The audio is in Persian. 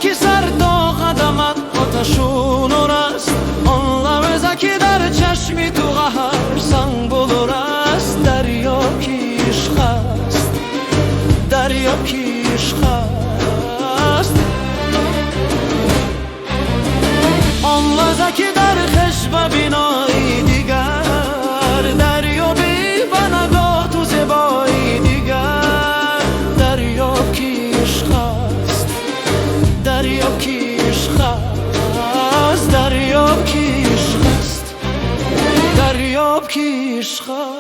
که سر تا قدمت آتشون است، آن لحظه که در چشمی تو قهر سنگ بلور است. دریا که عشق است، دریا که عشق است. آن لحظه که در خشم بینایی دیگر، دریا بی و نگاه تو زیبایی دیگر. دریا که عشق است، دریا که عشق است. دریا که عشق است، دریا که عشق است.